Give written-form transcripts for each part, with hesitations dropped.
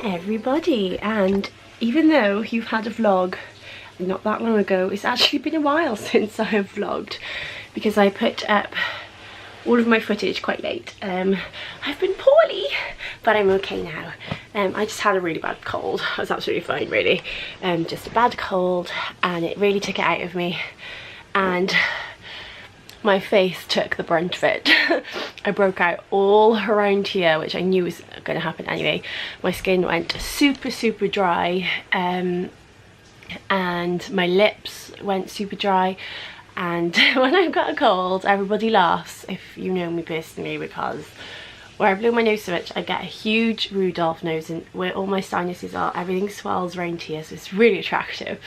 everybody, and even though you've had a vlog not that long ago, it's actually been a while since I have vlogged because I put up all of my footage quite late. I've been poorly, but I'm okay now. I just had a really bad cold. I was absolutely fine really. Just a bad cold, and it really took it out of me, and my face took the brunt of it. I broke out all around here, which I knew was going to happen anyway. My skin went super dry, and my lips went super dry. And when I've got a cold, everybody laughs, if you know me personally, because where I blow my nose so much, I get a huge Rudolph nose, and where all my sinuses are, everything swells around here, so it's really attractive.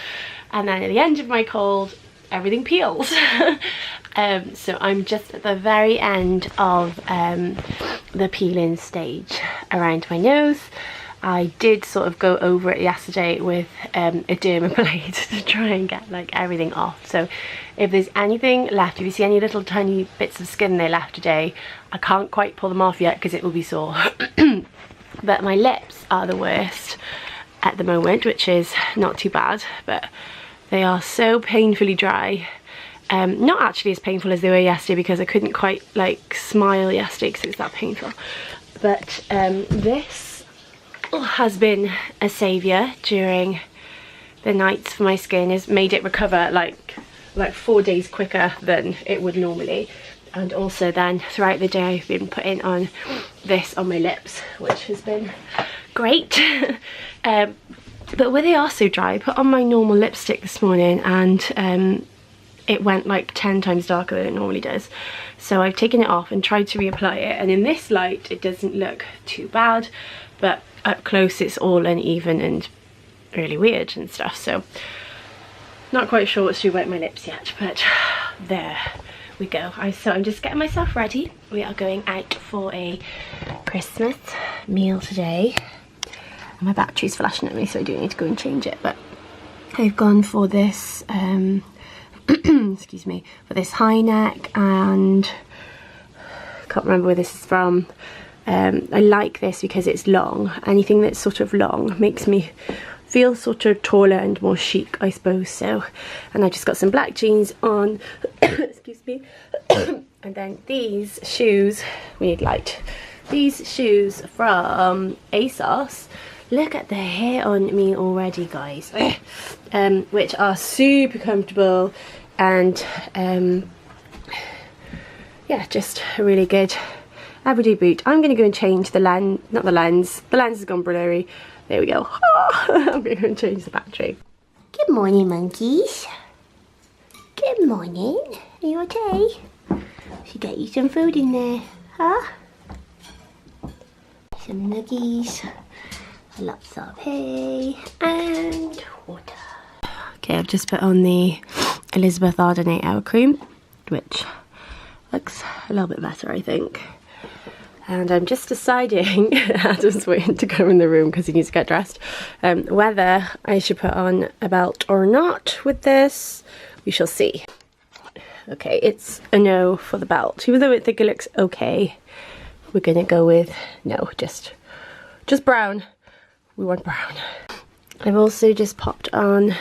And then at the end of my cold, everything peels. So I'm just at the very end of the peeling stage around my nose. I did sort of go over it yesterday with a dermablade to try and get like everything off. So if there's anything left, if you see any little tiny bits of skin there left today, I can't quite pull them off yet because it will be sore. But my lips are the worst at the moment, which is not too bad, but they are so painfully dry. Not actually as painful as they were yesterday because I couldn't quite like smile yesterday because it's that painful. But this has been a saviour during the nights for my skin. Has made it recover like 4 days quicker than it would normally. And also then throughout the day I've been putting on this on my lips, which has been great. But where they are so dry, I put on my normal lipstick this morning, and it went like 10 times darker than it normally does. So I've taken it off and tried to reapply it, and in this light it doesn't look too bad, but up close it's all uneven and really weird and stuff. So not quite sure what's to do about my lips yet, but there we go. So I'm just getting myself ready. We are going out for a Christmas meal today. My battery's flashing at me, so I do need to go and change it, but I've gone for this excuse me, for this high neck, and I can't remember where this is from. I like this because it's long. Anything that's sort of long makes me feel sort of taller and more chic, I suppose. So, and I just got some black jeans on excuse me, and then these shoes, we need light, these shoes from ASOS. Look at the hair on me already, guys. Which are super comfortable, and yeah, just a really good everyday boot. I'm going to go and change the lens, not the lens, the lens has gone blurry. There we go. I'm going to go and change the battery. Good morning, monkeys. Good morning. Are you okay? Should get you some food in there, huh? Some nuggies. Lots of hay and water. Okay, I've just put on the Elizabeth Arden 8 Hour Cream, which looks a little bit better, I think. And I'm just deciding, Adam's waiting to go in the room because he needs to get dressed, whether I should put on a belt or not with this. We shall see. Okay, it's a no for the belt. Even though I think it looks okay, we're gonna go with no, just brown. We want brown. I've also just popped on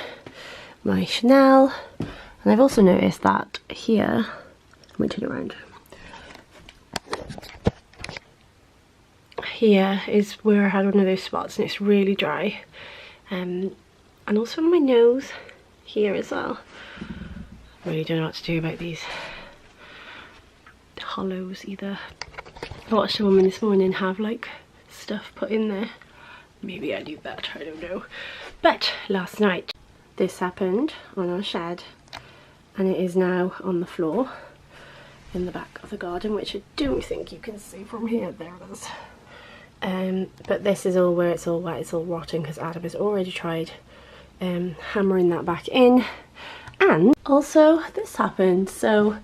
my Chanel, and I've also noticed that here, let me turn it around. Here is where I had one of those spots, and it's really dry. And also on my nose here as well. I really don't know what to do about these hollows either. I watched a woman this morning have like stuff put in there. Maybe I do that, I don't know. But last night this happened on our shed, and it is now on the floor in the back of the garden, which I don't think you can see from here. There it is. But this is all where it's all wet, it's all rotten, because Adam has already tried hammering that back in. And also this happened, so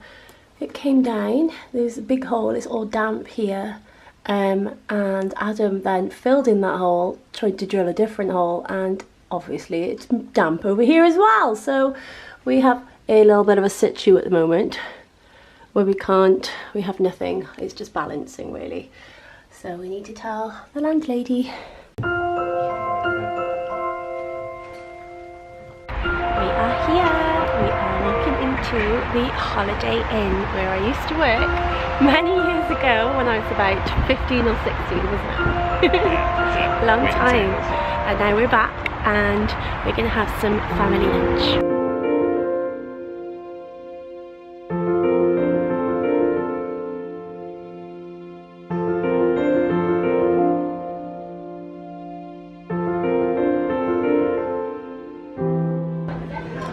it came down, there's a big hole, it's all damp here. And Adam then filled in that hole, tried to drill a different hole, and obviously it's damp over here as well. So we have a little bit of a situ at the moment where we have nothing, it's just balancing really. So we need to tell the landlady. to the Holiday Inn where I used to work many years ago when I was about 15 or 16, wasn't it? Long time. And now we're back and we're going to have some family lunch.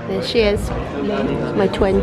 There she is, my twin.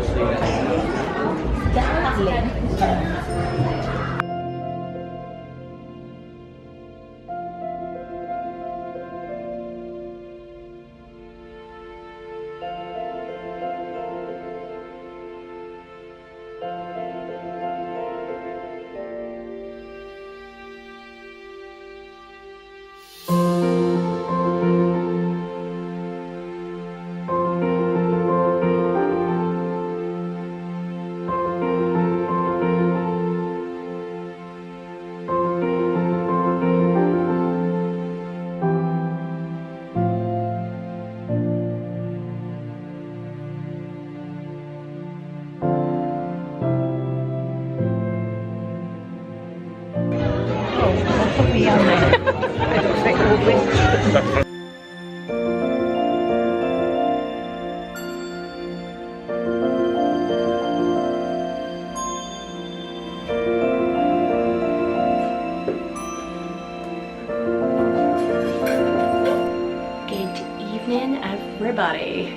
Everybody,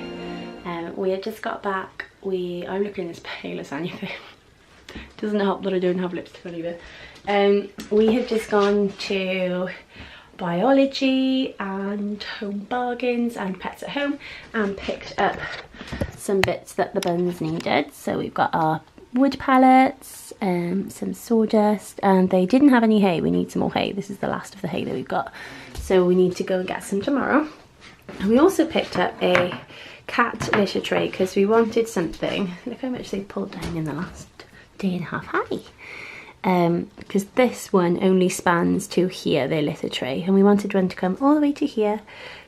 we had just got back. I'm looking as pale as anything. Doesn't help that I don't have lipstick on either. We have just gone to biology and Home Bargains and Pets at Home and picked up some bits that the buns needed. So we've got our wood pallets, some sawdust, and they didn't have any hay. We need some more hay. This is the last of the hay that we've got, so we need to go and get some tomorrow. And we also picked up a cat litter tray because we wanted something. Look how much they pulled down in the last day and a half. Hi! Because this one only spans to here, their litter tray, and we wanted one to come all the way to here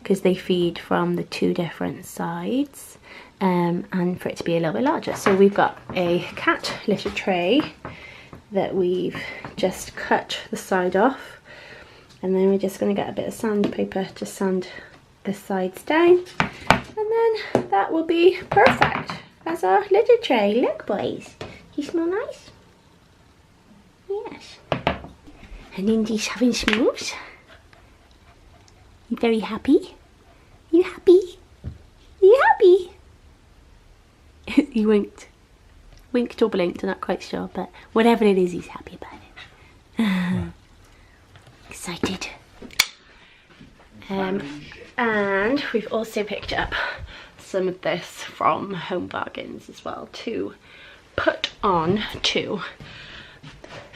because they feed from the two different sides, and for it to be a little bit larger. So we've got a cat litter tray that we've just cut the side off, and then we're just going to get a bit of sandpaper to sand the sides down, and then that will be perfect as our litter tray. Look, boys, you smell nice. Yes. And Indy's having smooths. You very happy? You happy? You happy? He winked. Winked or blinked, I'm not quite sure, but whatever it is, he's happy about it. Excited. And we've also picked up some of this from Home Bargains as well to put on to,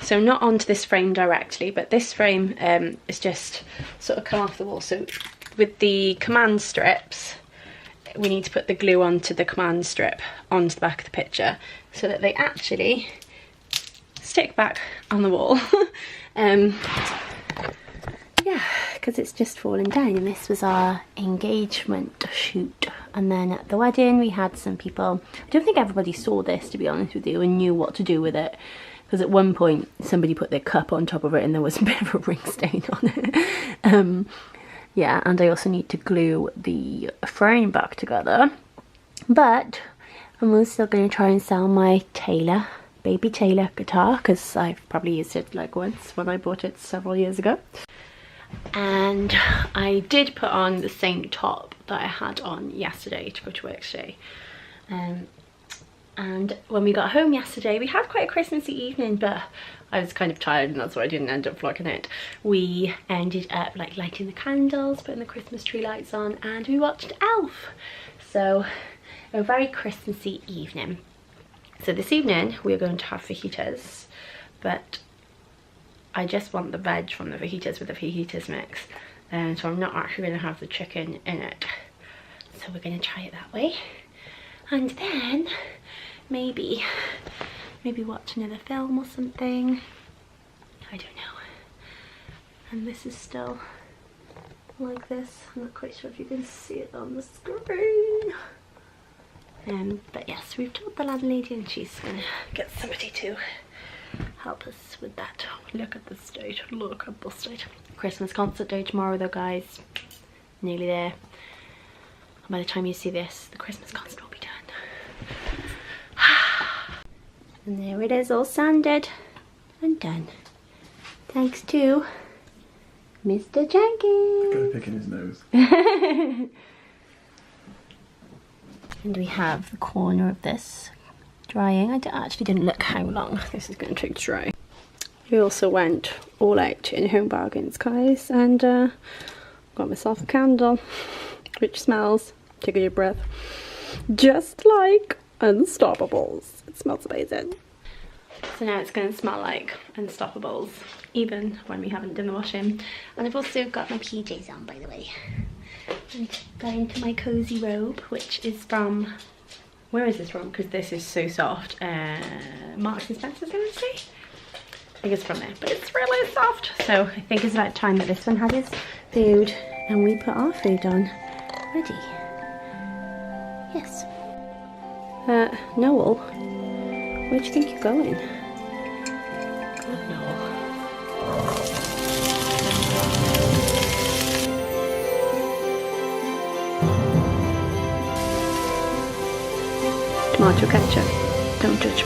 so not onto this frame directly, but this frame is just sort of come off the wall. So with the command strips, we need to put the glue onto the command strip onto the back of the picture so that they actually stick back on the wall. Yeah, because it's just fallen down, and this was our engagement shoot. And then at the wedding we had some people, I don't think everybody saw this, to be honest with you, and knew what to do with it, because at one point somebody put their cup on top of it and there was a bit of a ring stain on it. Yeah, and I also need to glue the frame back together, but I'm also still going to try and sell my Taylor, baby Taylor guitar, because I've probably used it like once when I bought it several years ago. And I did put on the same top that I had on yesterday to go to work today. And when we got home yesterday, we had quite a Christmassy evening, but I was kind of tired and that's why I didn't end up vlogging it. We ended up like lighting the candles, putting the Christmas tree lights on, and we watched Elf. So a very Christmassy evening. So this evening we're going to have fajitas, but I just want the veg from the fajitas with the fajitas mix, and so I'm not actually going to have the chicken in it. So we're going to try it that way, and then maybe watch another film or something. I don't know. And this is still like this. I'm not quite sure if you can see it on the screen. But yes, we've told the landlady and she's gonna get somebody to help us with that. Look at the state, look at the state. Christmas concert day tomorrow though, guys. Nearly there. And by the time you see this, the Christmas concert will be done. And there it is, all sanded and done. Thanks to Mr. Jenkins. Go picking his nose. And we have the corner of this drying. I actually didn't look how long this is going to take to dry. We also went all out in Home Bargains, guys, and got myself a candle, which smells, take a deep breath, just like Unstoppables. It smells amazing. So now it's going to smell like Unstoppables, even when we haven't done the washing. And I've also got my PJs on, by the way. And got into my cozy robe, which is from, where is this from? Because this is so soft. Marks and Spencer's, I would say. I think it's from there, but it's really soft. So I think it's about time that this one had its food and we put our food on. Ready? Yes. Noel, where do you think you're going? God, Noel. Tomato ketchup, don't judge.